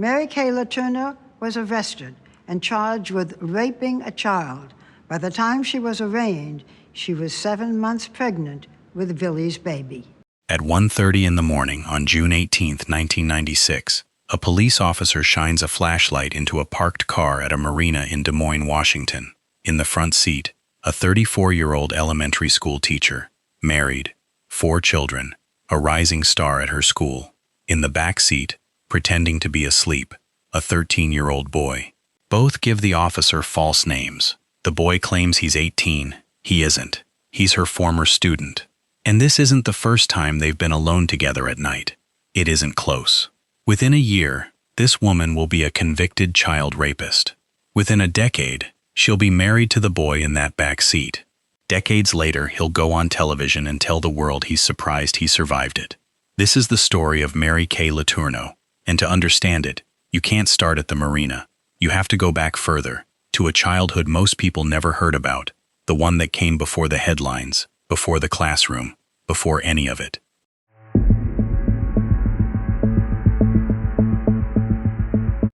Mary Kay Letourneau was arrested and charged with raping a child. By the time she was arraigned, she was 7 months pregnant with Vili's baby. At 1:30 in the morning on June 18, 1996, a police officer shines a flashlight into a parked car at a marina in Des Moines, Washington. In the front seat, a 34-year-old elementary school teacher, married, 4 children, a rising star at her school. In the back seat, pretending to be asleep, a 13-year-old boy. Both give the officer false names. The boy claims he's 18. He isn't. He's her former student. And this isn't the first time they've been alone together at night. It isn't close. Within a year, this woman will be a convicted child rapist. Within a decade, she'll be married to the boy in that back seat. Decades later, he'll go on television and tell the world he's surprised he survived it. This is the story of Mary Kay Letourneau, and to understand it, you can't start at the marina. You have to go back further, to a childhood most people never heard about, the one that came before the headlines, before the classroom, before any of it.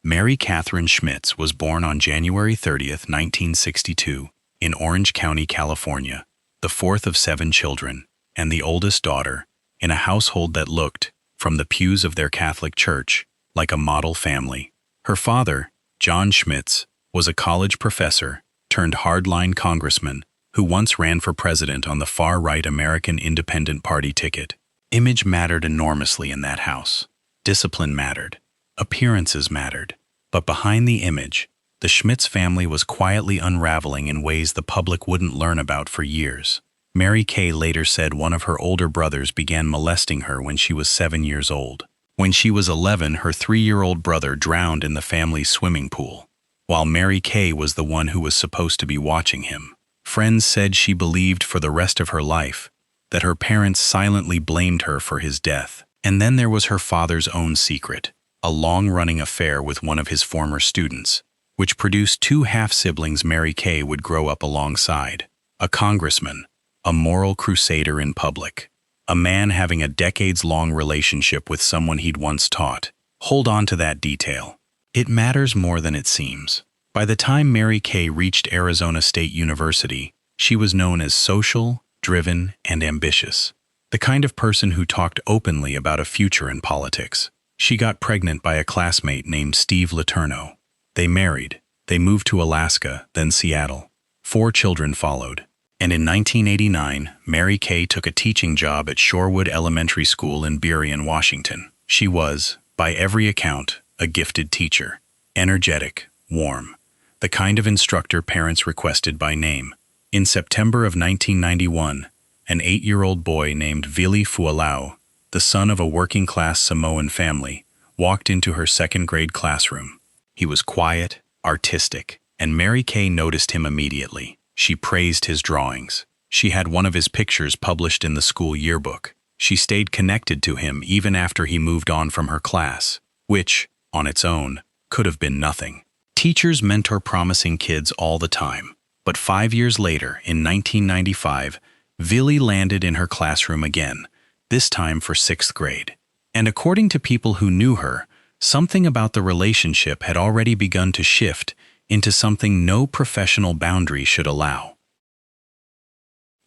Mary Catherine Schmitz was born on January 30, 1962, in Orange County, California, the fourth of 7 children, and the oldest daughter, in a household that looked, from the pews of their Catholic church, like a model family. Her father, John Schmitz, was a college professor turned hardline congressman who once ran for president on the far-right American Independent Party ticket. Image mattered enormously in that house. Discipline mattered. Appearances mattered. But behind the image, the Schmitz family was quietly unraveling in ways the public wouldn't learn about for years. Mary Kay later said one of her older brothers began molesting her when she was 7 years old. When she was 11, her 3-year-old brother drowned in the family's swimming pool, while Mary Kay was the one who was supposed to be watching him. Friends said she believed for the rest of her life that her parents silently blamed her for his death. And then there was her father's own secret, a long-running affair with one of his former students, which produced 2 half-siblings Mary Kay would grow up alongside. A congressman, a moral crusader in public, a man having a decades-long relationship with someone he'd once taught. Hold on to that detail. It matters more than it seems. By the time Mary Kay reached Arizona State University, she was known as social, driven, and ambitious. The kind of person who talked openly about a future in politics. She got pregnant by a classmate named Steve Letourneau. They married. They moved to Alaska, then Seattle. 4 children followed. And in 1989, Mary Kay took a teaching job at Shorewood Elementary School in Burien, Washington. She was, by every account, a gifted teacher. Energetic, warm. The kind of instructor parents requested by name. In September of 1991, an 8-year-old boy named Vili Fualaau, the son of a working-class Samoan family, walked into her 2nd-grade classroom. He was quiet, artistic, and Mary Kay noticed him immediately. She praised his drawings. She had one of his pictures published in the school yearbook. She stayed connected to him even after he moved on from her class, which, on its own, could have been nothing. Teachers mentor promising kids all the time. But 5 years later, in 1995, Vili landed in her classroom again, this time for 6th grade. And according to people who knew her, something about the relationship had already begun to shift into something no professional boundary should allow.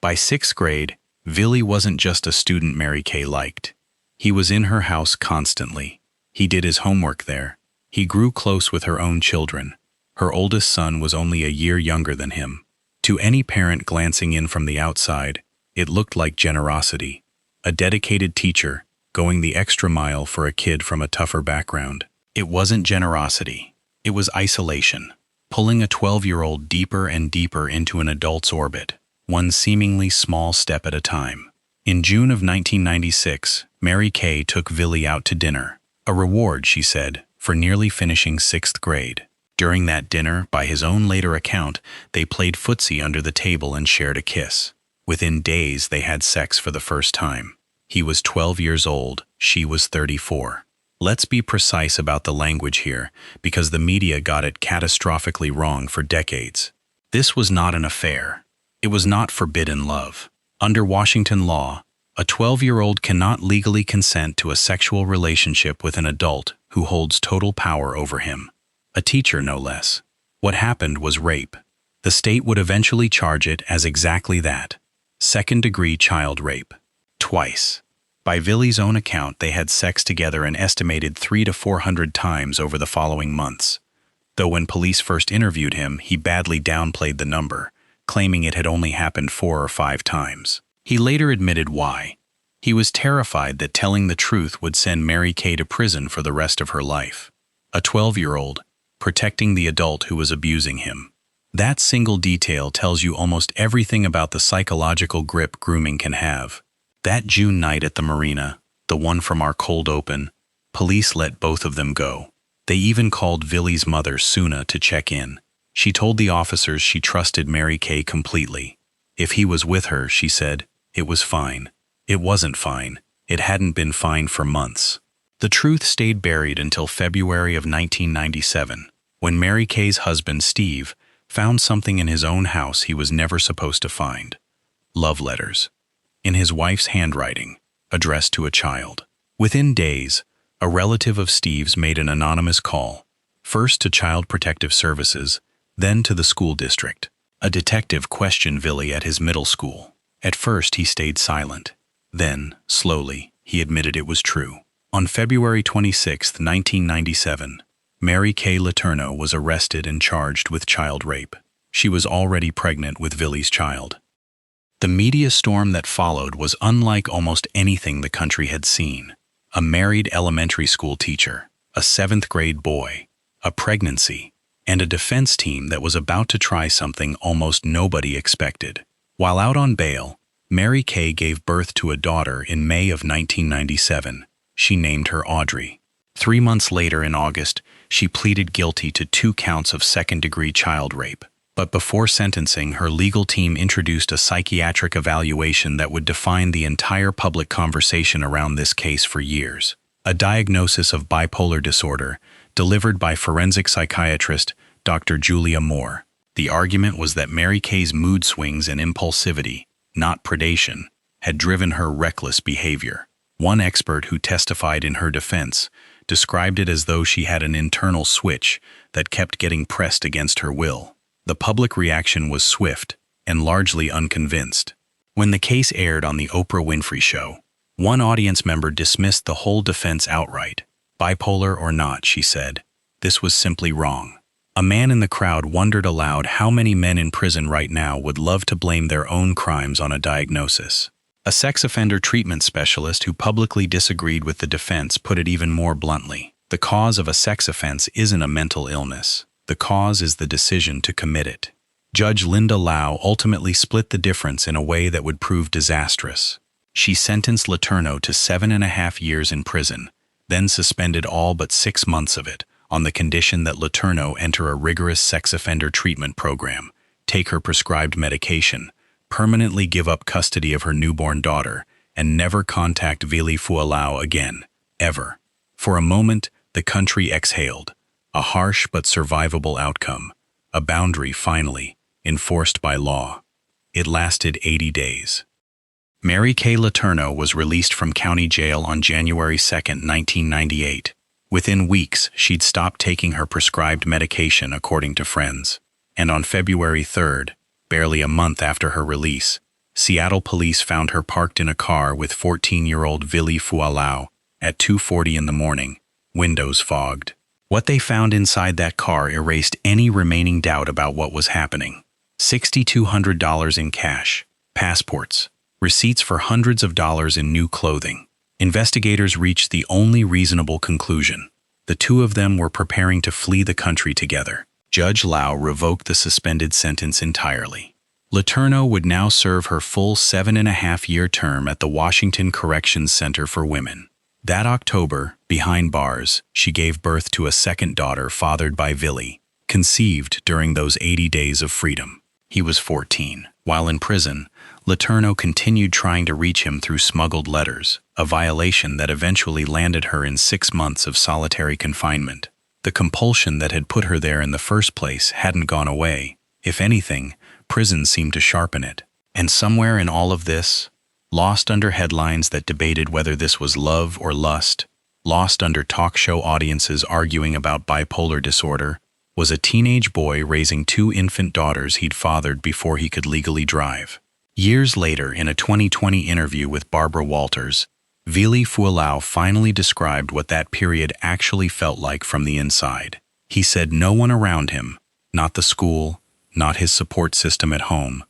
By 6th grade, Vili wasn't just a student Mary Kay liked. He was in her house constantly. He did his homework there. He grew close with her own children. Her oldest son was only a year younger than him. To any parent glancing in from the outside, it looked like generosity. A dedicated teacher, going the extra mile for a kid from a tougher background. It wasn't generosity. It was isolation, pulling a 12-year-old deeper and deeper into an adult's orbit, one seemingly small step at a time. In June of 1996, Mary Kay took Vili out to dinner. A reward, she said, for nearly finishing 6th grade. During that dinner, by his own later account, they played footsie under the table and shared a kiss. Within days, they had sex for the first time. He was 12 years old, she was 34. Let's be precise about the language here, because the media got it catastrophically wrong for decades. This was not an affair. It was not forbidden love. Under Washington law, A 12-year-old cannot legally consent to a sexual relationship with an adult who holds total power over him. A teacher, no less. What happened was rape. The state would eventually charge it as exactly that. Second-degree child rape. Twice. By Vili's own account, they had sex together an estimated 300 to 400 times over the following months. Though when police first interviewed him, he badly downplayed the number, claiming it had only happened 4 or 5 times. He later admitted why. He was terrified that telling the truth would send Mary Kay to prison for the rest of her life. A 12-year-old, protecting the adult who was abusing him. That single detail tells you almost everything about the psychological grip grooming can have. That June night at the marina, the one from our cold open, police let both of them go. They even called Vili's mother, Suna, to check in. She told the officers she trusted Mary Kay completely. If he was with her, she said, it was fine. It wasn't fine. It hadn't been fine for months. The truth stayed buried until February of 1997, when Mary Kay's husband, Steve, found something in his own house he was never supposed to find. Love letters. In his wife's handwriting, addressed to a child. Within days, a relative of Steve's made an anonymous call, first to Child Protective Services, then to the school district. A detective questioned Vili at his middle school. At first, he stayed silent. Then, slowly, he admitted it was true. On February 26, 1997, Mary Kay Letourneau was arrested and charged with child rape. She was already pregnant with Vili's child. The media storm that followed was unlike almost anything the country had seen. A married elementary school teacher, a 7th-grade boy, a pregnancy, and a defense team that was about to try something almost nobody expected. While out on bail, Mary Kay gave birth to a daughter in May of 1997. She named her Audrey. 3 months later, in August, she pleaded guilty to 2 counts of second-degree child rape. But before sentencing, her legal team introduced a psychiatric evaluation that would define the entire public conversation around this case for years. A diagnosis of bipolar disorder, delivered by forensic psychiatrist Dr. Julia Moore. The argument was that Mary Kay's mood swings and impulsivity, not predation, had driven her reckless behavior. One expert who testified in her defense described it as though she had an internal switch that kept getting pressed against her will. The public reaction was swift and largely unconvinced. When the case aired on the Oprah Winfrey Show, one audience member dismissed the whole defense outright. Bipolar or not, she said, this was simply wrong. A man in the crowd wondered aloud how many men in prison right now would love to blame their own crimes on a diagnosis. A sex offender treatment specialist who publicly disagreed with the defense put it even more bluntly. The cause of a sex offense isn't a mental illness. The cause is the decision to commit it. Judge Linda Lau ultimately split the difference in a way that would prove disastrous. She sentenced Letourneau to 7.5 years in prison, then suspended all but 6 months of it, on the condition that Letourneau enter a rigorous sex offender treatment program, take her prescribed medication, permanently give up custody of her newborn daughter, and never contact Vili Fualaau again, ever. For a moment, the country exhaled. A harsh but survivable outcome, a boundary finally, enforced by law. It lasted 80 days. Mary Kay Letourneau was released from county jail on January 2, 1998. Within weeks, she'd stopped taking her prescribed medication, according to friends. And on February 3rd, barely a month after her release, Seattle police found her parked in a car with 14-year-old Vili Fualaau at 2:40 in the morning, windows fogged. What they found inside that car erased any remaining doubt about what was happening. $6,200 in cash, passports, receipts for hundreds of dollars in new clothing. Investigators reached the only reasonable conclusion. The two of them were preparing to flee the country together. Judge Lau revoked the suspended sentence entirely. Letourneau would now serve her full 7.5-year term at the Washington Corrections Center for Women. That October, behind bars, she gave birth to a second daughter fathered by Vili, conceived during those 80 days of freedom. He was 14. While in prison, Letourneau continued trying to reach him through smuggled letters, a violation that eventually landed her in 6 months of solitary confinement. The compulsion that had put her there in the first place hadn't gone away. If anything, prison seemed to sharpen it. And somewhere in all of this, lost under headlines that debated whether this was love or lust, lost under talk show audiences arguing about bipolar disorder, was a teenage boy raising 2 infant daughters he'd fathered before he could legally drive. Years later, in a 2020 interview with Barbara Walters, Vili Fualaau finally described what that period actually felt like from the inside. He said no one around him, not the school, not his support system at home,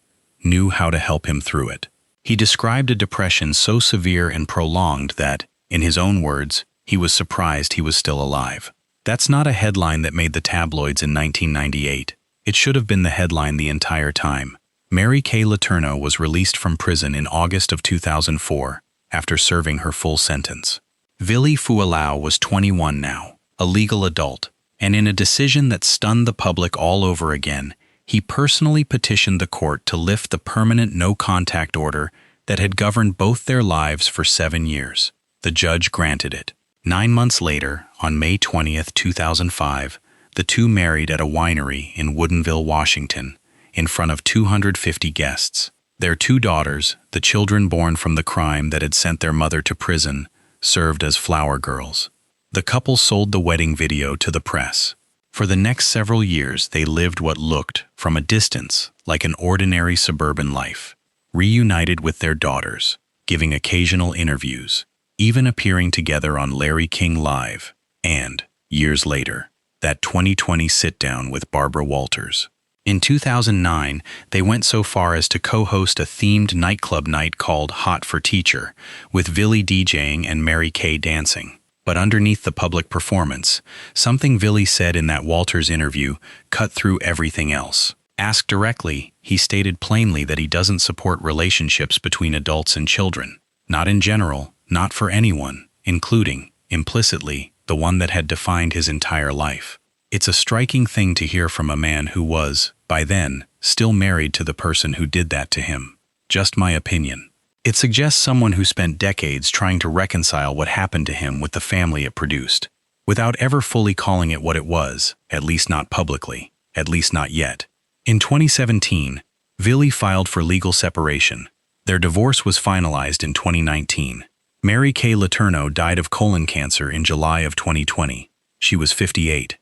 knew how to help him through it. He described a depression so severe and prolonged that, in his own words, he was surprised he was still alive. That's not a headline that made the tabloids in 1998. It should have been the headline the entire time. Kay Letourneau was released from prison in August of 2004 after serving her full sentence. Vili Fualaau was 21 now, a legal adult, and in a decision that stunned the public all over again, he personally petitioned the court to lift the permanent no-contact order that had governed both their lives for 7 years. The judge granted it. 9 months later, on May 20, 2005, the two married at a winery in Woodinville, Washington, in front of 250 guests. Their 2 daughters, the children born from the crime that had sent their mother to prison, served as flower girls. The couple sold the wedding video to the press. For the next several years, they lived what looked, from a distance, like an ordinary suburban life, reunited with their daughters, giving occasional interviews, even appearing together on Larry King Live, and, years later, that 2020 sit-down with Barbara Walters. In 2009, they went so far as to co-host a themed nightclub night called Hot for Teacher, with Vili DJing and Kay dancing. But underneath the public performance, something Vili said in that Walters interview cut through everything else. Asked directly, he stated plainly that he doesn't support relationships between adults and children. Not in general, not for anyone, including, implicitly, the one that had defined his entire life. It's a striking thing to hear from a man who was, by then, still married to the person who did that to him. Just my opinion. It suggests someone who spent decades trying to reconcile what happened to him with the family it produced, without ever fully calling it what it was, at least not publicly, at least not yet. In 2017, Vili filed for legal separation. Their divorce was finalized in 2019. Kay Letourneau died of colon cancer in July of 2020. She was 58.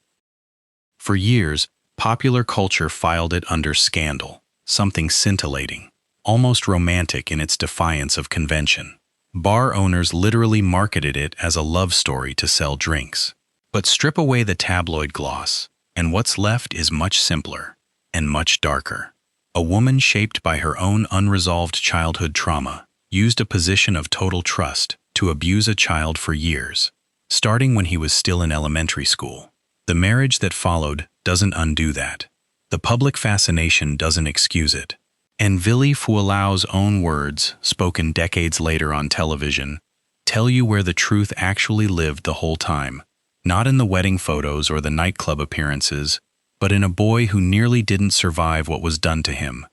For years, popular culture filed it under scandal, something scintillating, almost romantic in its defiance of convention. Bar owners literally marketed it as a love story to sell drinks. But strip away the tabloid gloss, and what's left is much simpler and much darker. A woman shaped by her own unresolved childhood trauma used a position of total trust to abuse a child for years, starting when he was still in elementary school. The marriage that followed doesn't undo that. The public fascination doesn't excuse it. And Vili Fualau's own words, spoken decades later on television, tell you where the truth actually lived the whole time, not in the wedding photos or the nightclub appearances, but in a boy who nearly didn't survive what was done to him,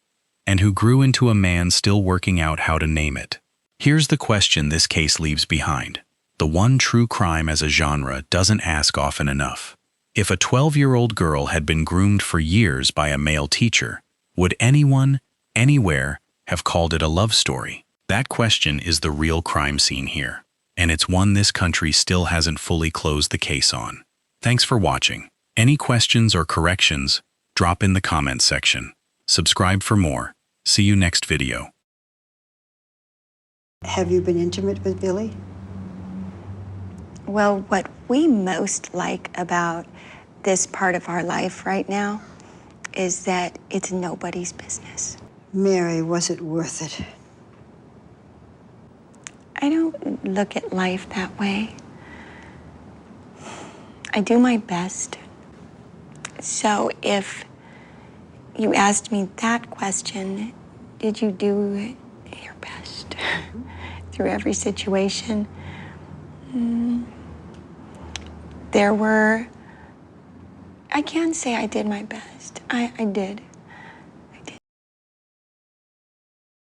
and who grew into a man still working out how to name it. Here's the question this case leaves behind. The one true crime as a genre doesn't ask often enough. If a 12-year-old girl had been groomed for years by a male teacher, would anyone, anywhere, have called it a love story? That question is the real crime scene here, and it's one this country still hasn't fully closed the case on. Thanks for watching. Any questions or corrections, drop in the comments section. Subscribe for more. See you next video. Have you been intimate with Vili? Well, what we most like about this part of our life right now is that it's nobody's business. Mary, was it worth it? I don't look at life that way. I do my best. So if you asked me that question, did you do your best through every situation? I can say I did my best. I did.